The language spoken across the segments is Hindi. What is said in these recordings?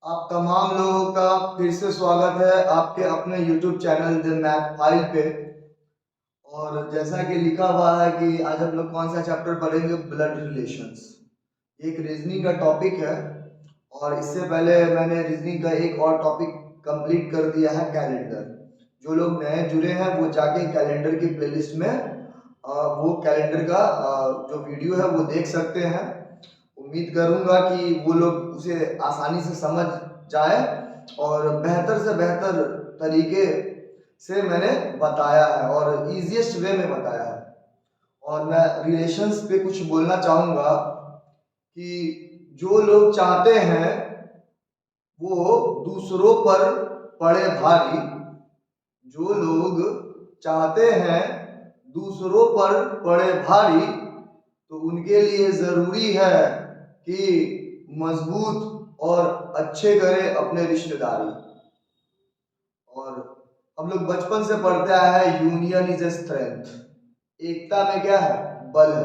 आप तमाम लोगों का फिर से स्वागत है आपके अपने YouTube channel the math file पे। और जैसा कि लिखा हुआ है कि आज हम लोग कौन सा चैप्टर पढ़ेंगे, ब्लड रिलेशंस। एक रीजनिंग का टॉपिक है और इससे पहले मैंने रीजनिंग का एक और टॉपिक कंप्लीट कर दिया है, कैलेंडर। जो लोग नए जुड़े हैं वो जाके कैलेंडर की प्लेलिस्ट में वो कैलेंडर का जो वीडियो है वो देख सकते हैं। उम्मीद करूंगा कि वो लोग उसे आसानी से समझ जाए और बेहतर से बेहतर तरीके से मैंने बताया है और इजीएस्ट वे में बताया है। और मैं रिलेशंस पे कुछ बोलना चाहूँगा कि जो लोग चाहते हैं वो दूसरों पर पड़े भारी, जो लोग चाहते हैं दूसरों पर पड़े भारी, तो उनके लिए ज़रूरी है कि मजबूत और अच्छे करें अपने रिश्तेदारी। और हम लोग बचपन से पढ़ते आए हैं, यूनियन इज ए स्ट्रेंथ। एकता में क्या है? बल है।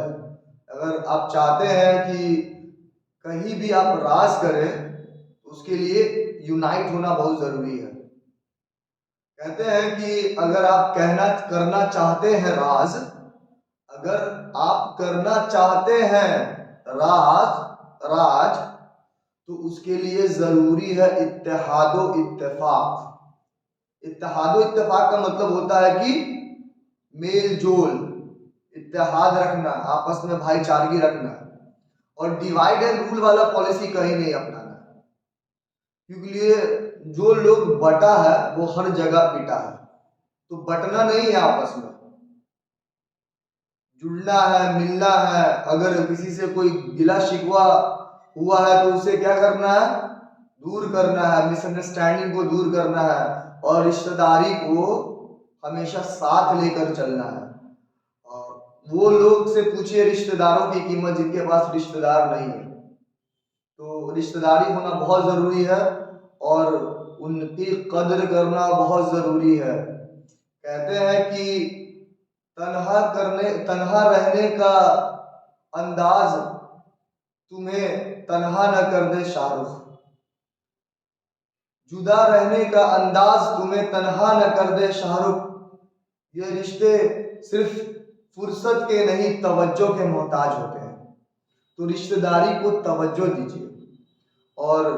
अगर आप चाहते हैं कि कहीं भी आप राज करें तो उसके लिए यूनाइट होना बहुत जरूरी है। कहते हैं कि अगर आप कहना करना चाहते हैं राज, अगर आप करना चाहते हैं राज राज, तो उसके लिए जरूरी है इत्तेहादो इत्तेफाक। इत्तेहादो इत्तेफाक का मतलब होता है कि मेल जोल, इत्तेहाद रखना, आपस में भाईचारगी रखना, और डिवाइड एंड रूल वाला पॉलिसी कहीं नहीं अपनाना। क्योंकि ये जो लोग बटा है वो हर जगह पिटा है। तो बटना नहीं है, आपस में जुड़ना है, मिलना है। अगर किसी से कोई गिला शिकवा हुआ है तो उसे क्या करना है? दूर करना है, मिसअंडरस्टैंडिंग को दूर करना है और रिश्तेदारी को हमेशा साथ लेकर चलना है। और वो लोग से पूछिए रिश्तेदारों की कीमत जिनके पास रिश्तेदार नहीं है। तो रिश्तेदारी होना बहुत जरूरी है और उनकी कद्र करना बहुत जरूरी है। कहते हैं कि तन्हा रहने का अंदाज तुम्हें तन्हा न कर दे शाहरुख, जुदा रहने का अंदाज तुम्हें तन्हा न कर दे शाहरुख। ये रिश्ते सिर्फ फुर्सत के नहीं, तवज्जो के मोहताज होते हैं। तो रिश्तेदारी को तवज्जो दीजिए। और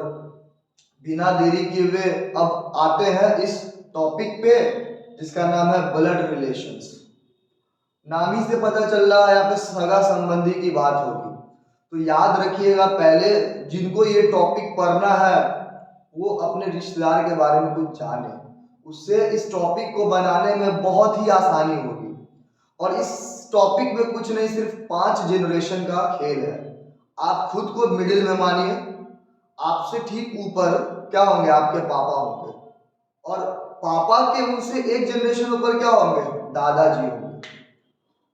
बिना देरी किए हुए अब आते हैं इस टॉपिक पे जिसका नाम है ब्लड रिलेशंस। नाम ही से पता चल रहा है यहाँ पे सगा संबंधी की बात होगी। तो याद रखिएगा, पहले जिनको ये टॉपिक पढ़ना है वो अपने रिश्तेदार के बारे में कुछ जाने, उससे इस टॉपिक को बनाने में बहुत ही आसानी होगी। और इस टॉपिक में कुछ नहीं, सिर्फ 5 जनरेशन का खेल है। आप खुद को मिडिल में मानिए। आपसे ठीक ऊपर क्या होंगे? आपके पापा होंगे। और पापा के उनसे एक जनरेशन ऊपर क्या होंगे? दादाजी होंगे।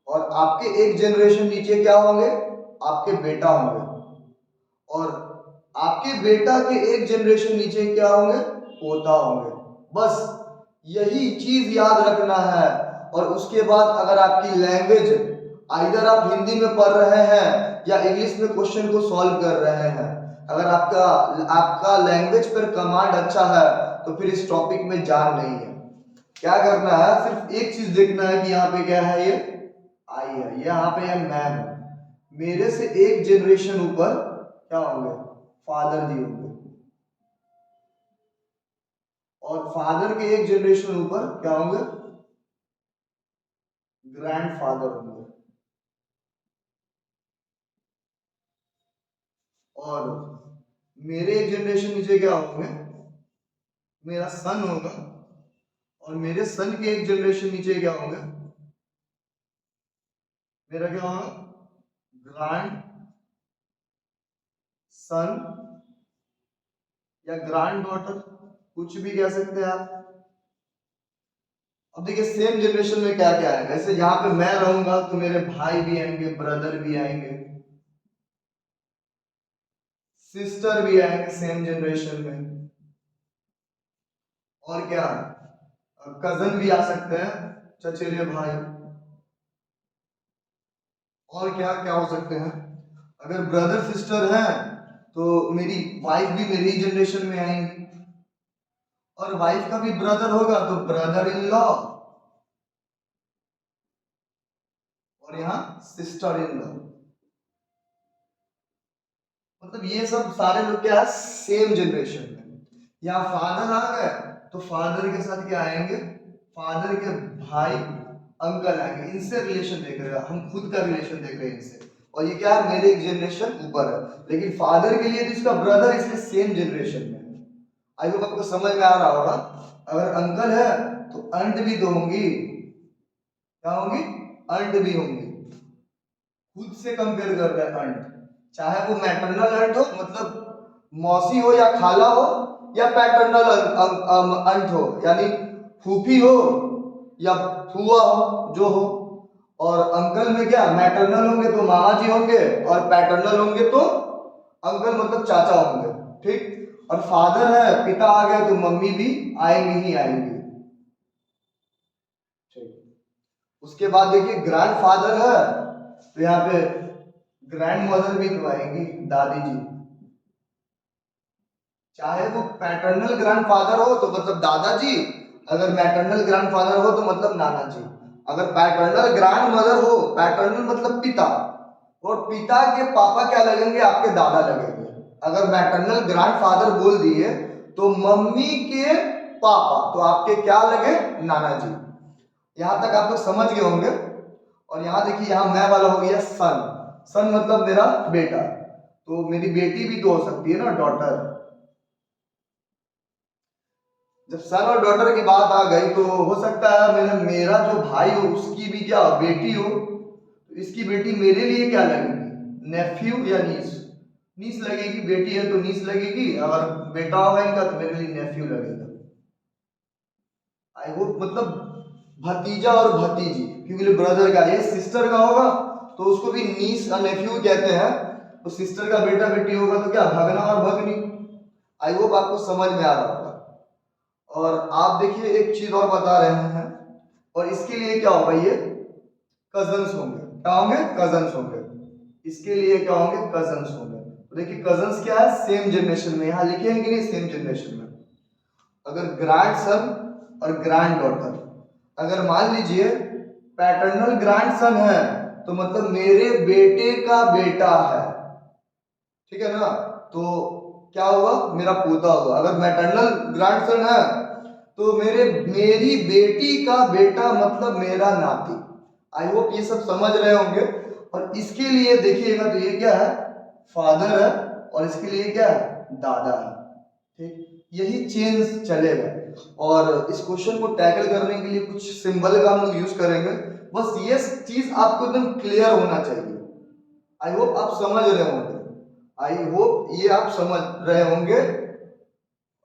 और आपके एक जनरेशन नीचे क्या होंगे? आपके बेटा होंगे। और आपके बेटा के एक जनरेशन नीचे क्या होंगे? पोता होंगे। बस यही चीज याद रखना है। और उसके बाद अगर आपकी लैंग्वेज, आइदर आप हिंदी में पढ़ रहे हैं या इंग्लिश में क्वेश्चन को सॉल्व कर रहे हैं, अगर आपका आपका लैंग्वेज पर कमांड अच्छा है तो फिर इस टॉपिक में जान नहीं है। क्या करना है? सिर्फ एक चीज देखना है कि यहाँ पे क्या है, ये आई है, यहाँ पे है मैम। मेरे से एक जनरेशन ऊपर क्या होंगे? फादर जी होंगे। और फादर के एक जनरेशन ऊपर क्या होंगे? ग्रैंडफादर होंगे। और मेरे एक जनरेशन नीचे क्या होंगे? मेरा सन होगा। और मेरे सन के एक जनरेशन नीचे क्या होंगे? मेरा क्या होगा? ग्रैंड सन या ग्रैंड डॉटर, कुछ भी कह सकते हैं आप। अब देखिए सेम जनरेशन में क्या क्या है। जैसे यहाँ पे मैं रहूंगा तो मेरे भाई भी आएंगे, ब्रदर भी आएंगे, सिस्टर भी आएंगे सेम जनरेशन में। और क्या, कजन भी आ सकते हैं, चचेरे भाई। और क्या क्या हो सकते हैं? अगर ब्रदर सिस्टर हैं तो मेरी वाइफ भी मेरी ही जनरेशन में आएंगी, और वाइफ का भी ब्रदर होगा तो ब्रदर इन लॉ, और यहाँ सिस्टर इन लॉ। मतलब ये सब सारे लोग क्या है, सेम जनरेशन में। यहाँ फादर आ गए तो फादर के साथ क्या आएंगे, फादर के भाई अंकल आएंगे। इनसे रिलेशन देख रहे हैं हम, खुद का रिलेशन देख रहे हैं इनसे, और ये क्या है, मेरे एक जनरेशन ऊपर है। लेकिन फादर के लिए तो इसका ब्रदर, इसलिए सेम जनरेशन में। आई होप आपको समझ में आ रहा होगा। अगर अंकल है तो अंट भी दो होंगी, क्या होंगी, अंट भी होंगी। खुद से कंपेयर कर रहे हैं अंट, चाहे वो मैटरनल अंट हो, मतलब मौसी हो या खाला हो, या पैटर्नल अंट हो, यानी फूफी हो या फुआ हो, जो हो। और अंकल में क्या, मैटरनल होंगे तो मामा जी होंगे, और पैटर्नल होंगे तो अंकल मतलब चाचा होंगे, ठीक। और फादर है, पिता आ गया तो मम्मी भी आएंगी ही आएंगी, ठीक। उसके बाद देखिए ग्रैंड फादर है तो यहाँ पे ग्रैंड मदर भी तो आएंगी, दादी जी। चाहे वो पैटर्नल ग्रैंड फादर हो तो मतलब दादाजी, अगर मैटरनल ग्रैंड फादर हो तो मतलब नाना जी। अगर पैटर्नल ग्रैंड मदर हो, पैटर्नल मतलब पिता, और पिता के पापा क्या लगेंगे, आपके दादा लगेंगे। अगर मैटरनल ग्रैंड फादर बोल दिए तो मम्मी के पापा तो आपके क्या लगे, नाना जी। यहां तक आप लोग समझ गए होंगे। और यहाँ देखिए, यहाँ मैं वाला हो गया सन। सन मतलब मेरा बेटा, तो मेरी बेटी भी तो हो सकती है ना, डॉटर। जब सन और डॉटर की बात आ गई तो हो सकता है मेरा जो भाई हो उसकी भी क्या बेटी हो, तो इसकी बेटी मेरे लिए क्या लगेगी, नेफ्यू या नीस। नीस लगेगी, बेटी है तो नीस लगेगी, अगर बेटा होगा इनका तो मेरे लिए नेफ्यू लगेगा। आई होप मतलब भतीजा और भतीजी, क्योंकि ब्रदर का, ये सिस्टर का होगा तो उसको भी नीस और नेफ्यू कहते हैं। तो सिस्टर का बेटा बेटी होगा तो क्या, भगना और भगनी। आई होप आपको समझ में आ रहा होगा। और आप देखिए एक चीज और बता रहे हैं, और इसके लिए क्या होगा, ये कजन्स होंगे। क्या होंगे, कजन्स होंगे। इसके लिए क्या होंगे, कजन्स होंगे। तो देखिए कजन्स क्या है, सेम जनरेशन में। यहां लिखे हैं कि नहीं, सेम जनरेशन में। अगर ग्रैंड सन और ग्रैंड डॉटर, अगर मान लीजिए पैटर्नल ग्रैंड सन है तो मतलब मेरे बेटे का बेटा है, ठीक है ना, तो क्या हुआ, मेरा पोता हुआ। अगर मैटरनल ग्रैंडसन है तो मेरी बेटी का बेटा मतलब मेरा नाती। आई होप ये सब समझ रहे होंगे। और इसके लिए देखिएगा तो ये क्या है, फादर है, और इसके लिए क्या है, दादा है, ठीक। यही चेंज चलेगा। और इस क्वेश्चन को टैकल करने के लिए कुछ सिंबल का हम लोग यूज करेंगे। बस ये चीज आपको एकदम क्लियर होना चाहिए। आई होप आप समझ रहे होंगे, आई होप ये आप समझ रहे होंगे।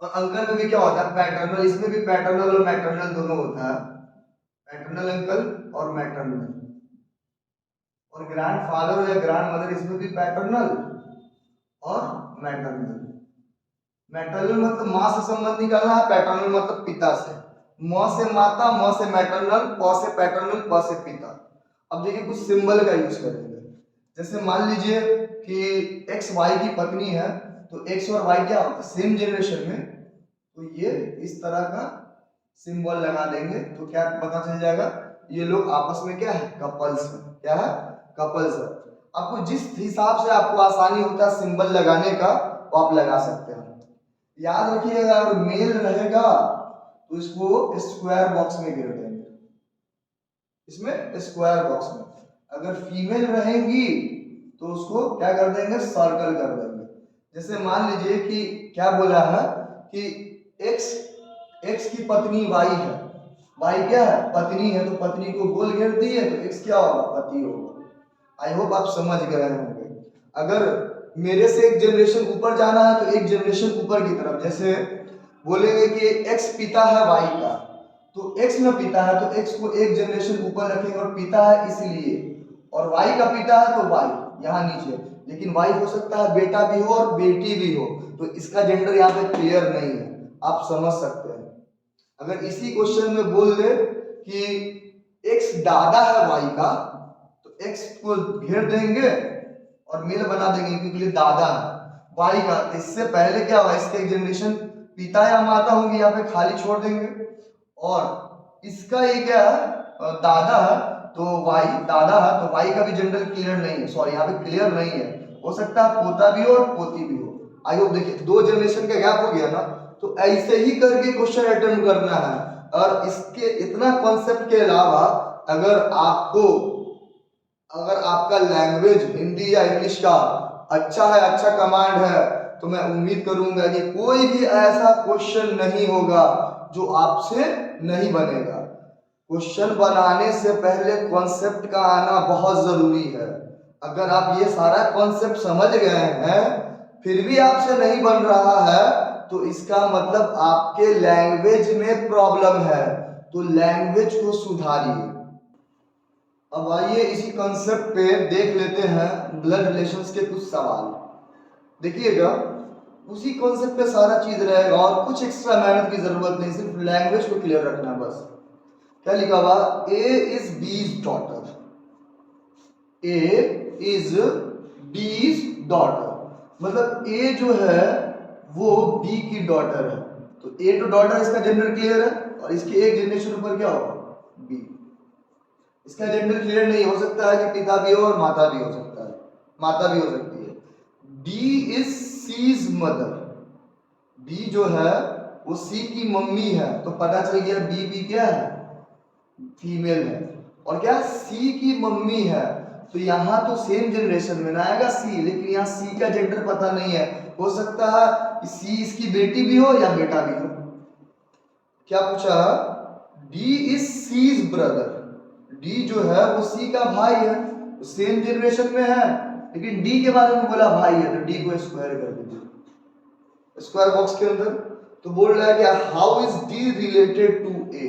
और अंकल में भी क्या होता है, पैटर्नल, इसमें भी पैटर्नल और मैटरनल दोनों होता है, पैटर्नल अंकल और मैटरनल। और ग्रैंड फादर या ग्रैंड मदर, इसमें भी पैटर्नल और मैटरनल। मैटरनल मतलब माँ से संबंध निकालना है, पैटर्नल मतलब पिता से। माँ से माता, माँ से मैटरनल, प से पैटर्नल, प से पिता। अब देखिए कुछ सिंबल का यूज करेंगे। जैसे मान लीजिए कि एक्स वाई की पत्नी है, तो एक्स और वाई क्या होता है, सेम जनरेशन में, तो ये इस तरह का सिंबल लगा देंगे तो क्या पता चल जाएगा, ये लोग आपस में क्या है, कपल्स है। क्या है, कपल्स है। आपको जिस हिसाब से आपको आसानी होता है सिंबल लगाने का, वो आप लगा सकते हैं। याद रखिएगा, अगर मेल रहेगा तो इसको स्क्वायर बॉक्स में घेर देंगे, इसमें स्क्वायर बॉक्स में। अगर फीमेल रहेंगी तो उसको क्या कर देंगे, सर्कल कर देंगे। जैसे मान लीजिए कि क्या बोला है कि एक्स की पत्नी वाई है, वाई क्या है, पत्नी है, तो पत्नी को गोल घेर दिए तो एक्स क्या होगा, पति होगा। आई होप आप समझ गए होंगे। अगर मेरे से एक जनरेशन ऊपर जाना है तो एक जनरेशन ऊपर की तरफ, जैसे बोलेंगे कि एक्स पिता है वाई का, तो एक्स में पिता है तो एक्स को एक जनरेशन ऊपर रखेंगे, और पिता है इसलिए, और वाई का पिता है तो वाई यहाँ नीचे। लेकिन वाई हो सकता है बेटा भी हो और बेटी भी हो, तो इसका जेंडर यहाँ पे क्लियर नहीं है, आप समझ सकते हैं। अगर इसी क्वेश्चन में बोल दे कि एक्स दादा है वाई का, तो एक्स को घेर देंगे और मेल बना देंगे क्योंकि दादा है। वाई का, इससे पहले क्या हुआ, इसका एक जनरेशन पिता या माता होंगे, यहाँ पे खाली छोड़ देंगे। और इसका ये क्या है, दादा है, तो वाई दादा है, तो वाई का भी जेंडर क्लियर नहीं है, सॉरी यहाँ पे क्लियर नहीं है, हो सकता है पोता भी हो और पोती भी हो। आई होप देखिए 2 जनरेशन का गैप हो गया ना, तो ऐसे ही करके क्वेश्चन अटेम्प्ट करना है। और इसके इतना कॉन्सेप्ट के अलावा अगर आपका लैंग्वेज हिंदी या इंग्लिश का अच्छा है, अच्छा कमांड है, तो मैं उम्मीद करूंगा कि कोई भी ऐसा क्वेश्चन नहीं होगा जो आपसे नहीं बनेगा। क्वेश्चन बनाने से पहले कॉन्सेप्ट का आना बहुत जरूरी है। अगर आप ये सारा कॉन्सेप्ट समझ गए हैं फिर भी आपसे नहीं बन रहा है, तो इसका मतलब आपके लैंग्वेज में प्रॉब्लम है, तो लैंग्वेज को सुधारिए। अब आइए इसी कॉन्सेप्ट पे देख लेते हैं ब्लड रिलेशंस के कुछ सवाल। देखिएगा उसी कॉन्सेप्ट पे सारा चीज रहेगा और कुछ एक्स्ट्रा मेहनत की जरूरत नहीं, सिर्फ लैंग्वेज को क्लियर रखना है बस। क्या लिखा हुआ, A is B's daughter, A is B's daughter, मतलब ए जो है वो बी की डॉटर है, तो ए टू डॉटर इसका जेंडर क्लियर है, और इसके एक जनरेशन ऊपर क्या होगा, बी। इसका जेंडर क्लियर नहीं हो सकता है कि पिता भी हो और माता भी हो सकता है, माता भी हो सकती है। B is C's mother, B जो है वो सी की मम्मी है, तो पता चल गया बी क्या है, फीमेल है, और क्या सी की मम्मी है, तो यहाँ तो सेम जनरेशन में ना आएगा सी, लेकिन यहाँ सी का जेंडर पता नहीं है, हो सकता है कि सी इसकी बेटी भी हो या बेटा भी हो। क्या पूछा, D is C's brother, D जो है वो सी का भाई है, तो सेम जनरेशन में है, लेकिन डी के बारे में बोला भाई है, तो डी को स्क्वायर कर दीजिए स्क्वायर बॉक्स के अंदर। तो बोल रहा है कि how is D related to A,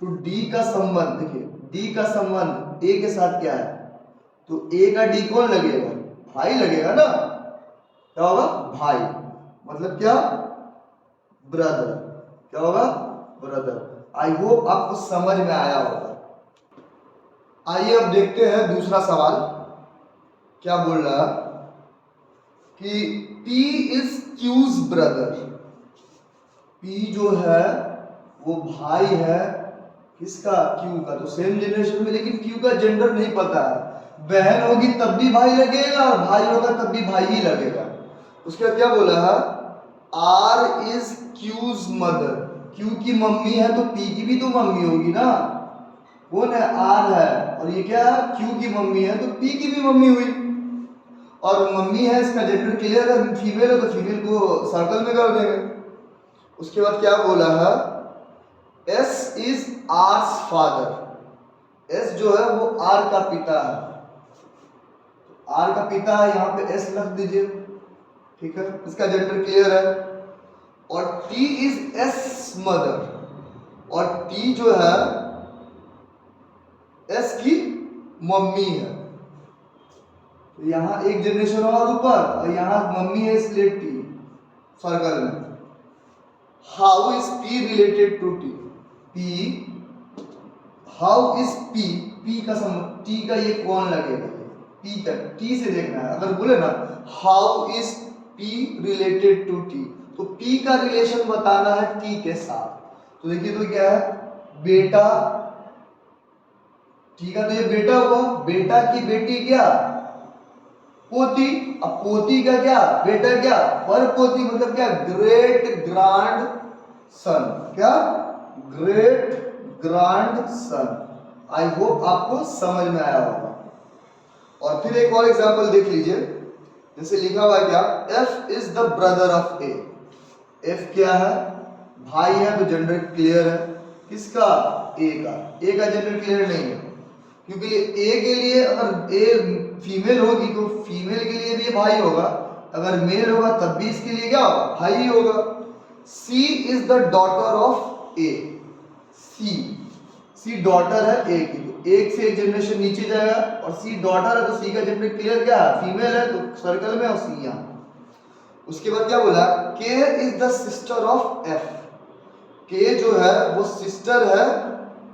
तो डी का संबंध, देखिए डी का संबंध ए के साथ क्या है, तो ए का डी कौन लगेगा, भाई लगेगा ना, क्या होगा भाई, मतलब क्या ब्रदर, क्या होगा ब्रदर। आई होप आपको समझ में आया होगा। आइए अब देखते हैं दूसरा सवाल क्या बोल रहा कि P is Q's brother, P जो है वो भाई है किसका, Q का, तो सेम जनरेशन में, लेकिन Q का जेंडर नहीं पता है, बहन होगी तब भी भाई लगेगा और भाई होगा तब भी भाई ही लगेगा। उसके बाद क्या बोला है, R is Q's mother, Q की मम्मी है तो P की भी तो मम्मी होगी ना, कौन है R है, और ये क्या है Q की मम्मी है तो P की भी मम्मी हुई, और मम्मी है इसका जेंडर क्लियर है, फीमेल है तो फीमेल को सर्कल में कर देंगे। उसके बाद क्या बोला है, S is hours father, S जो है वो R का पिता है, R का पिता है, यहाँ पे S रख दीजिए, ठीक है, इसका जेंडर क्लियर है। और T इज S मदर, और T जो है S की मम्मी है, तो यहाँ एक जनरेशन और ऊपर, और यहाँ मम्मी है इसलिए T सर्कल में। How is P related to T, P, how is P, P का T का ये कौन लगेगा, P तक, T से देखना है, अगर बोले ना how is P related to T, तो P का रिलेशन बताना है T के साथ, तो देखिए तो क्या है, बेटा, T का तो ये बेटा हुआ, बेटा की बेटी क्या पोती, अब पोती का क्या बेटा, क्या पर पोती, मतलब क्या ग्रेट ग्रांड सन, क्या great grand son. I hope आपको समझ में आया होगा। और फिर एक और एग्जांपल देख लीजिए, जैसे लिखा हुआ है क्या, F is the brother of A, F क्या है भाई है, तो जेंडर क्लियर है, किसका A का जेंडर क्लियर नहीं है, क्योंकि A के लिए अगर A फीमेल होगी तो फीमेल के लिए भी भाई होगा, अगर मेल होगा तब भी इसके लिए क्या होगा भाई ही होगा। C is the daughter of A, C daughter है A की, तो एक से एक जनरेशन नीचे जाएगा, और C डॉटर है तो C का जेंडर क्लियर क्या है फीमेल है, तो सर्कल में, और C यहाँ। उसके बाद क्या बोला, K is the sister of F, K जो है वो सिस्टर है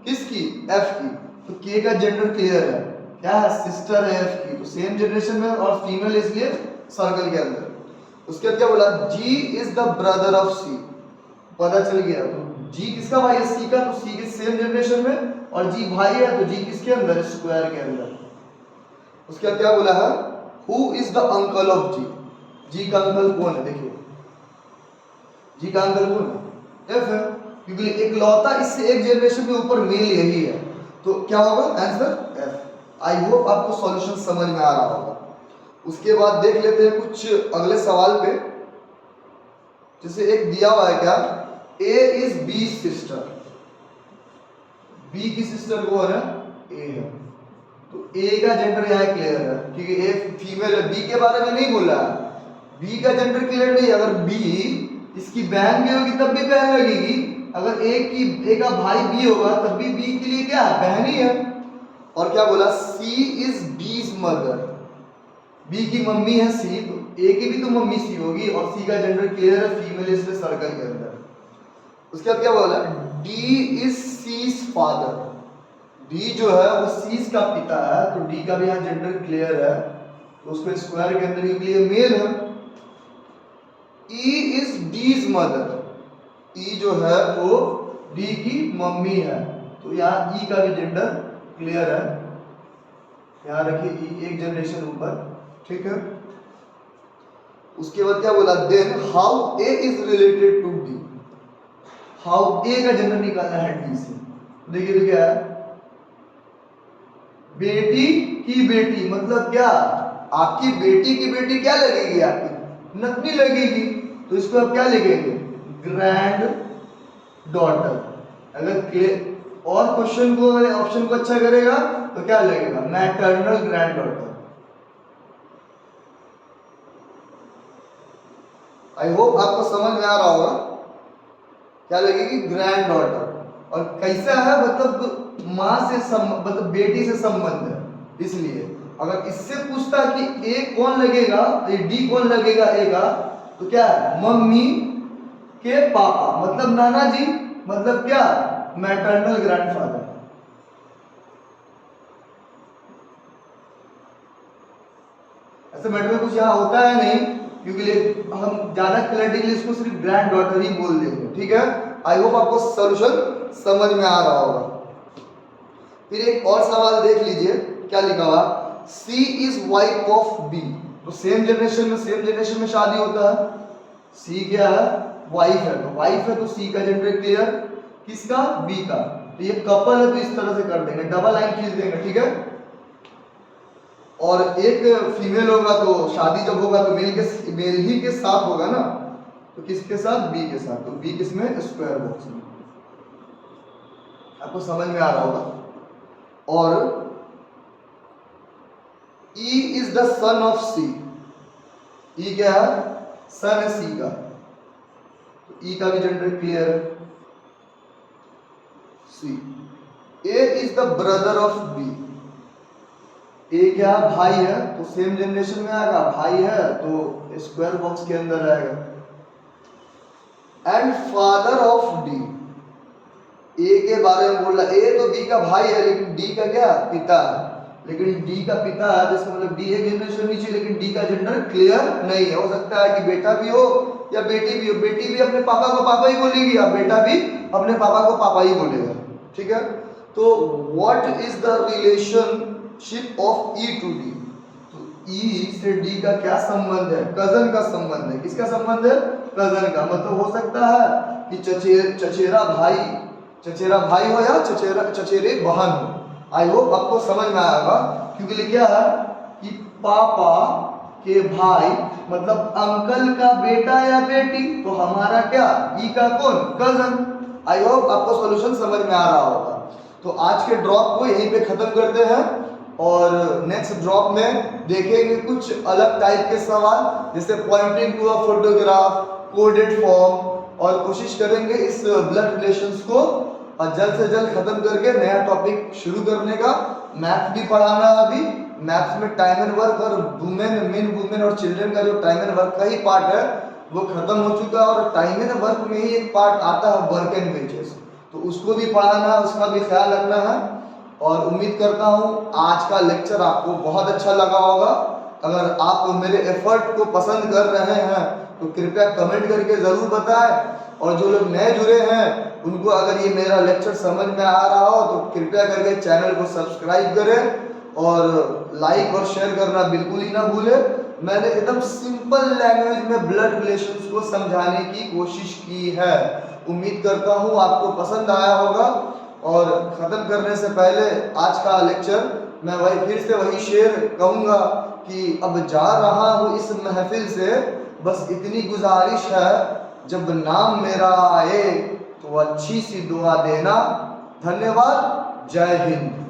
किसकी, F की, तो K का जेंडर क्लियर है, क्या है सिस्टर है F की, तो सेम जनरेशन में और फीमेल इसलिए सर्कल के अंदर। उसके बाद क्या बोला, जी इज द ब्रदर ऑफ सी, पता चल गया। तो जी किसका भाई है, सी का, तो सी के सेम जनरेशन में, और जी भाई है तो जी किसके अंदर, स्क्वायर के अंदर। उसके बाद क्या बोला है, who is the uncle of G, G का अंकल कौन है, देखिए जी का अंकल कौन है, एफ है, क्योंकि एक लौता इससे एक जनरेशन के ऊपर मेल यही है, तो क्या होगा आंसर एफ। आई होप आपको सॉल्यूशन समझ में आ रहा होगा। उसके बाद देख लेते हैं कुछ अगले सवाल पे, जैसे एक दिया हुआ है क्या, ए इज बी सिस्टर, बी की सिस्टर कौन है, ए है, तो ए का जेंडर यहाँ क्लियर है, क्योंकि ए फीमेल है, बी के बारे में नहीं बोला है, बी का जेंडर क्लियर नहीं, अगर बी इसकी बहन भी होगी तब भी बहन लगेगी, अगर ए का भाई बी होगा तब भी बी के लिए क्या है, बहन ही है। और क्या बोला, सी इज बीज मदर, बी की मम्मी है सी, तो ए की भी तो मम्मी सी होगी, और सी का जेंडर क्लियर है, फीमेल इसलिए सर्कल के अंदर। उसके बाद क्या बोला, D is C's father, D जो है वो सीज का पिता है, तो डी का भी यहाँ जेंडर क्लियर है, तो उसको स्क्वायर के अंदर के लिए मेल है। ई इज डीज मदर, ई जो है वो डी की मम्मी है, तो यहाँ ई का भी जेंडर क्लियर है, यहाँ रखिए ई एक जनरेशन ऊपर, ठीक है। उसके बाद क्या बोला, then how A is related to D, how A का जेंडर निकालना है डी से, देखिए तो क्या है, बेटी की बेटी, मतलब क्या, आपकी बेटी की बेटी क्या लगेगी, आपकी नतनी लगेगी, तो इसको आप क्या लिखेंगे, ग्रैंड डॉटर। अगर और क्वेश्चन को, अगर ऑप्शन को अच्छा करेगा तो क्या लगेगा, मैटरनल ग्रैंड डॉटर। आई होप आपको समझ में आ रहा होगा, क्या लगेगी, ग्रैंड डॉटर। और कैसा है, मतलब माँ से मतलब बेटी से संबंध है, इसलिए अगर इससे पूछता कि ए कौन लगेगा, डी कौन लगेगा ए का, तो क्या है, मम्मी के पापा, मतलब नाना जी, मतलब क्या, मैटरनल ग्रैंडफादर। ऐसे मैटर कुछ यहाँ होता है नहीं, क्योंकि हम ज्यादा क्लैरिटी के लिए इसको सिर्फ ग्रैंड डॉटर ही बोल देंगे, ठीक है। आई होप आपको सॉल्यूशन समझ में आ रहा होगा। फिर एक और सवाल देख लीजिए, क्या लिखा हुआ, सी इज वाइफ ऑफ बी, तो सेम जनरेशन में शादी होता है, सी क्या है, वाइफ है, तो वाइफ है तो सी का जेंडर क्लियर, किसका, बी का, तो ये कपल है तो इस तरह से कर देंगे, डबल लाइन खींच देंगे, ठीक है। और एक फीमेल होगा तो शादी जब होगा तो मेल ही के साथ होगा ना, तो किसके साथ, बी के साथ, तो बी किसमें, स्क्वायर बॉक्स में। आपको समझ में आ रहा होगा। और E is the son of C, E क्या है, सन है सी का, तो E का भी जेंडर क्लियर है, सी। A is the brother of B, ए क्या, भाई है, तो सेम जनरेशन में आएगा, भाई है तो स्क्वायर बॉक्स के अंदर आएगा। एंड फादर ऑफ डी, ए के बारे में बोल रहा, ए तो बी का भाई है, लेकिन डी का क्या, पिता है, लेकिन डी का पिता है, जिसका मतलब डी एक जनरेशन नीचे, लेकिन डी का जेंडर क्लियर नहीं है। हो सकता है कि बेटा भी हो या बेटी भी हो, बेटी भी अपने पापा को पापा ही बोलेगी, या बेटा भी अपने पापा को पापा ही बोलेगा, ठीक है। तो what is the relationship of E to D, तो ई से डी का क्या संबंध है, कजन का संबंध है, किसका संबंध है, कजन का, मतलब हो सकता है कि चचेरा भाई हो या चचेरे बहन हो। आई होप आपको समझ में आएगा, क्योंकि क्या है कि पापा के भाई मतलब अंकल का बेटा या बेटी, तो हमारा क्या, ई का कौन, कजन। आई होप आपको सॉल्यूशन समझ में आ रहा होगा। तो आज के ड्रॉप को यहीं पे खत्म करते हैं, और नेक्स्ट ड्रॉप में देखेंगे कुछ अलग टाइप के सवाल, जैसे pointing to a photograph, coded form, और कोशिश करेंगे इस ब्लड रिलेशंस को जल्द से जल्द खत्म करके नया टॉपिक शुरू करने का। मैथ्स भी पढ़ाना, अभी मैथ्स में टाइम एंड वर्क और मेन वुमेन और चिल्ड्रन का जो टाइम एंड वर्क का ही पार्ट है वो खत्म हो चुका है, और टाइम एंड वर्क में ही एक पार्ट आता है वर्क एंड वेजेस, तो उसको भी पढ़ाना है, उसका भी ख्याल रखना है। और उम्मीद करता हूँ आज का लेक्चर आपको बहुत अच्छा लगा होगा, अगर आप मेरे एफर्ट को पसंद कर रहे हैं तो कृपया कमेंट करके ज़रूर बताएं। और जो लोग नए जुड़े हैं उनको अगर ये मेरा लेक्चर समझ में आ रहा हो तो कृपया करके चैनल को सब्सक्राइब करें और लाइक और शेयर करना बिल्कुल ही ना भूलें। मैंने एकदम सिंपल लैंग्वेज में ब्लड रिलेशंस को समझाने की कोशिश की है। उम्मीद करता हूँ आपको पसंद आया होगा। और ख़त्म करने से पहले आज का लेक्चर मैं फिर से वही शेर कहूँगा कि अब जा रहा हूँ इस महफिल से, बस इतनी गुजारिश है जब नाम मेरा आए तो अच्छी सी दुआ देना। धन्यवाद। जय हिंद।